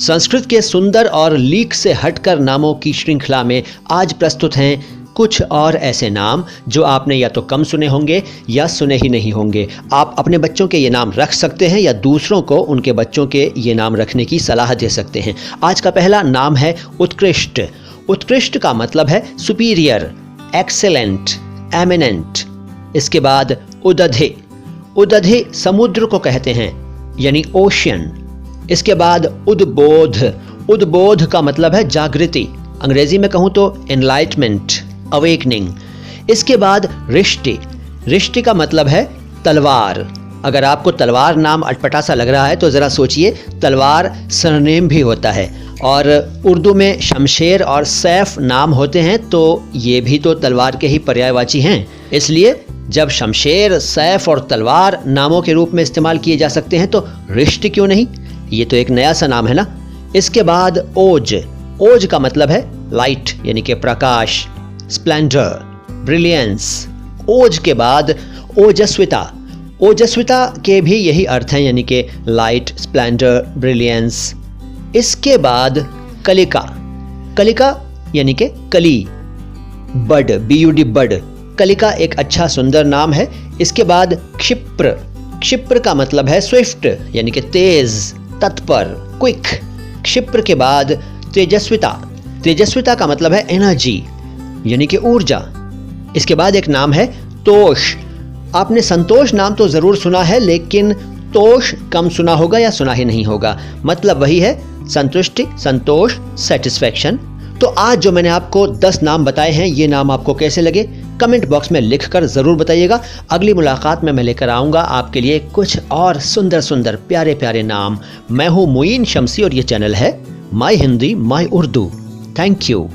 संस्कृत के सुंदर और लीक से हटकर नामों की श्रृंखला में आज प्रस्तुत हैं कुछ और ऐसे नाम जो आपने या तो कम सुने होंगे या सुने ही नहीं होंगे। आप अपने बच्चों के ये नाम रख सकते हैं या दूसरों को उनके बच्चों के ये नाम रखने की सलाह दे सकते हैं। आज का पहला नाम है उत्कृष्ट। उत्कृष्ट का मतलब है सुपीरियर, एक्सेलेंट, एमिनेंट। इसके बाद उदधे। उदधे समुद्र को कहते हैं यानी ओशियन। इसके बाद उद्बोध। उद्बोध का मतलब है जागृति, अंग्रेजी में कहूँ तो एनलाइटमेंट, अवेकनिंग। इसके बाद रिष्टि। रिष्टि का मतलब है तलवार। अगर आपको तलवार नाम अटपटा सा लग रहा है तो ज़रा सोचिए, तलवार सरनेम भी होता है और उर्दू में शमशेर और सैफ नाम होते हैं तो ये भी तो तलवार के ही पर्यायवाची हैं। इसलिए जब शमशेर, सैफ और तलवार नामों के रूप में इस्तेमाल किए जा सकते हैं तो रिष्टि क्यों नहीं? ये तो एक नया सा नाम है ना। इसके बाद ओज। ओज का मतलब है लाइट यानी कि प्रकाश, स्प्लेंडर, ब्रिलियंस। ओज के बाद ओजस्विता। ओजस्विता के भी यही अर्थ हैं यानी कि लाइट, स्प्लेंडर, ब्रिलियंस। इसके बाद कलिका। कलिका यानी कि कली, बड, BUD बड। कलिका एक अच्छा सुंदर नाम है। इसके बाद क्षिप्र। क्षिप्र का मतलब है स्विफ्ट यानी कि तेज, तत्पर, क्विक। क्षिप्र के बाद तेजस्विता। तेजस्विता का मतलब है एनर्जी यानी कि ऊर्जा। इसके बाद एक नाम है तोष। आपने संतोष नाम तो जरूर सुना है लेकिन तोष कम सुना होगा या सुना ही नहीं होगा। मतलब वही है संतुष्टि, संतोष, सेटिस्फैक्शन। तो आज जो मैंने आपको 10 नाम बताए हैं, ये नाम आपको कैसे लगे कमेंट बॉक्स में लिखकर ज़रूर बताइएगा। अगली मुलाकात में मैं लेकर आऊँगा आपके लिए कुछ और सुंदर सुंदर प्यारे प्यारे नाम। मैं हूँ मुईन शम्सी और ये चैनल है my Hindi my Urdu. Thank you.